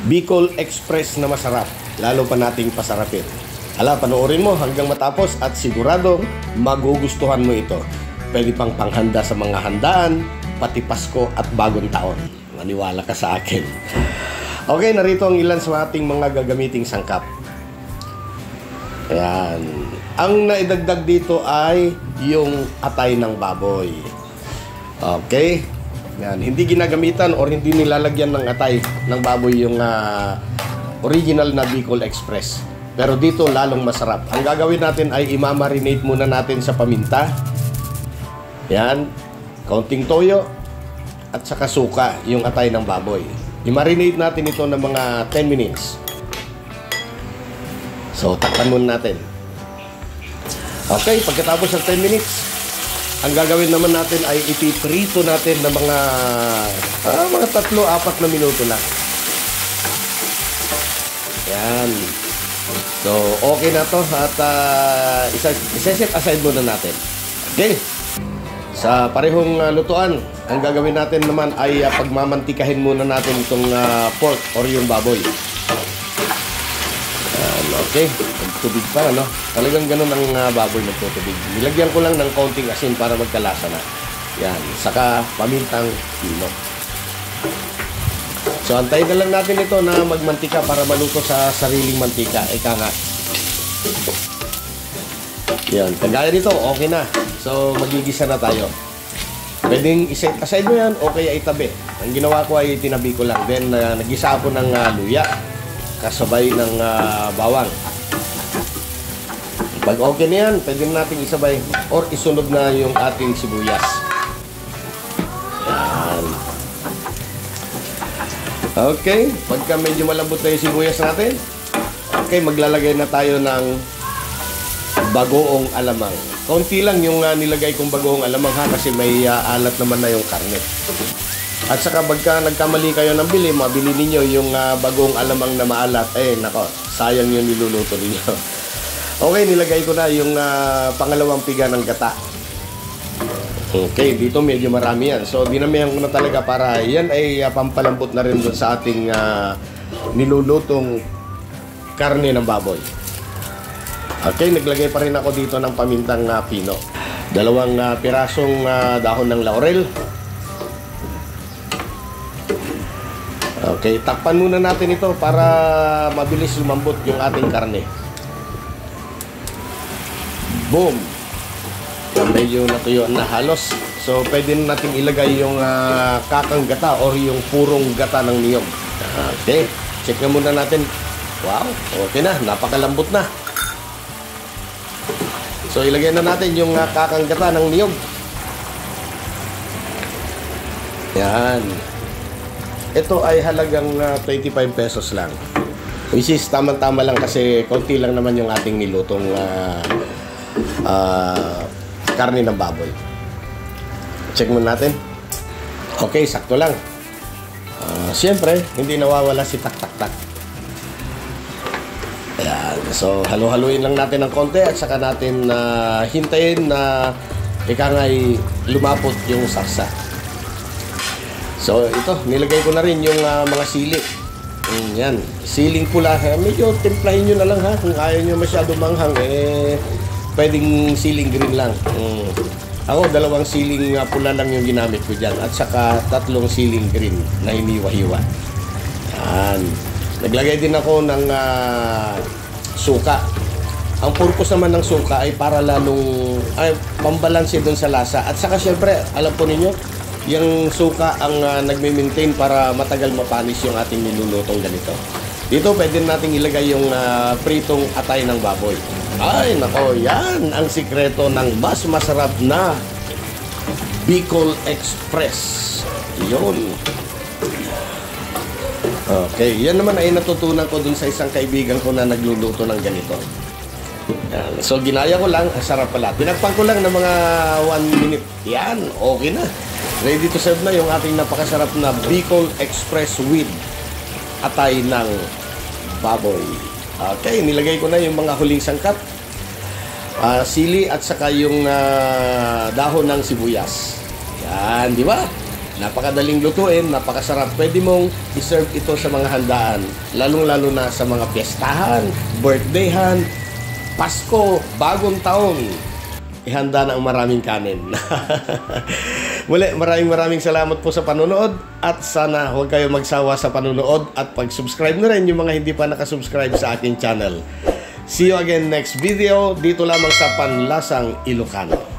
Bicol Express na masarap, lalo pa nating pasarapin. Hala, panoorin mo hanggang matapos at siguradong magugustuhan mo ito. Pwede pang panghanda sa mga handaan, pati Pasko at bagong taon. Maniwala ka sa akin. Okay, narito ang ilan sa ating mga gagamiting sangkap. Ayan. Ang naidagdag dito ay yung atay ng baboy. Okay. Yan, hindi ginagamitan or hindi nilalagyan ng atay ng baboy yung original na Bicol Express. Pero dito lalong masarap. Ang gagawin natin ay imamarinate muna natin sa paminta. Yan, kaunting toyo at saka suka yung atay ng baboy. I-marinate natin ito ng mga 10 minutes. So, takpan muna natin. Okay, pagkatapos ng 10 minutes, ang gagawin naman natin ay ipiprito natin ng mga 3-4 na minuto lang. Yan. So, okay na to at isa-set aside muna natin. Okay. Sa parehong lutuan, ang gagawin natin naman ay pagmamantikahin muna natin itong pork or yung baboy. Okay, tubig pa, ano? Talagang ganun ang baboy nagtutubig. Nilagyan ko lang ng konting asin para magkalasa na. Yan, saka pamintang pino. So, antayin na lang natin ito na magmantika para maluto sa sariling mantika. Ika nga. Yan, kagaya nito, okay na. So, magigisa na tayo. Pwedeng iset aside mo yan, okay ay itabi. Ang ginawa ko ay tinabi ko lang. Then, nagisa ako ng luya. Kasabay ng bawang. Pag okay na yan, pwede natin isabay or isunod na yung ating sibuyas. Yan. Okay, pagka medyo malambot na yung sibuyas natin, okay, maglalagay na tayo ng bagoong alamang. Kaunti lang yung nilagay kong bagoong alamang ha, kasi may alat naman na yung karne. At saka pagka nagkamali kayo ng bili, mabili ninyo yung bagong alamang na maalat. Eh, nako, sayang yung niluluto ninyo. Okay, nilagay ko na yung pangalawang piga ng gata. Okay, dito medyo marami yan. So, dinamihan ko na talaga para yan ay pampalambot na rin doon sa ating nilulutong karne ng baboy. Okay, naglagay pa rin ako dito ng pamintang pino. 2 pirasong dahon ng laurel. Okay, takpan muna natin ito para mabilis lumambot yung ating karne. Boom! Medyo natuyo na halos. So, pwede natin ilagay yung kakang gata or yung purong gata ng niyog. Okay, check na muna natin. Wow, okay na, napakalambot na. So, ilagay na natin yung kakang gata ng niyog. Yan. Ito ay halagang 25 pesos lang. Which is tama-tama lang kasi konti lang naman yung ating nilutong karne ng baboy. Check muna natin. Okay, sakto lang. Siyempre, hindi nawawala si tak-tak-tak. Ayan. So, halu-haluin lang natin ng konti at saka natin hintayin na ika nga'y lumapot yung sarsa. So, ito, nilagay ko na rin yung mga sili. Yan, siling pula. Medyo timplahin nyo na lang ha. Kung ayaw nyo masyado manghang, pwedeng siling green lang. Ako, 2 siling pula lang yung ginamit ko dyan. At saka 3 siling green na hiniwa-hiwa. Yan. Naglagay din ako ng suka. Ang purpose naman ng suka ay para lalong pambalanse dun sa lasa. At saka syempre, alam po ninyo, yung suka ang nagme-maintain para matagal mapanis yung ating nilulutong ganito. Dito pwede natin ilagay yung pritong atay ng baboy. Ay, nako, yan ang sikreto ng mas masarap na Bicol Express. Yun. Okay, yan naman ay natutunan ko dun sa isang kaibigan ko na nagluluto ng ganito. Yan. So, ginaya ko lang, sarap pala. Pinagpan ko lang ng mga 1 minute. Yan, okay na. Ready to serve na yung ating napakasarap na Bicol Express with atay ng baboy. Okay, nilagay ko na yung mga huling sangkap. Sili at saka yung dahon ng sibuyas. Yan, di ba? Napakadaling lutuin, napakasarap. Pwede mong i-serve ito sa mga handaan, lalong-lalo na sa mga piyestahan, birthdayhan, Pasko, bagong taon. Ihanda na ang maraming kanin. Muli, maraming salamat po sa panonood at sana huwag kayo magsawa sa panonood at pag-subscribe na rin yung mga hindi pa nakasubscribe sa aking channel. See you again next video dito lamang sa Panlasang Ilocano.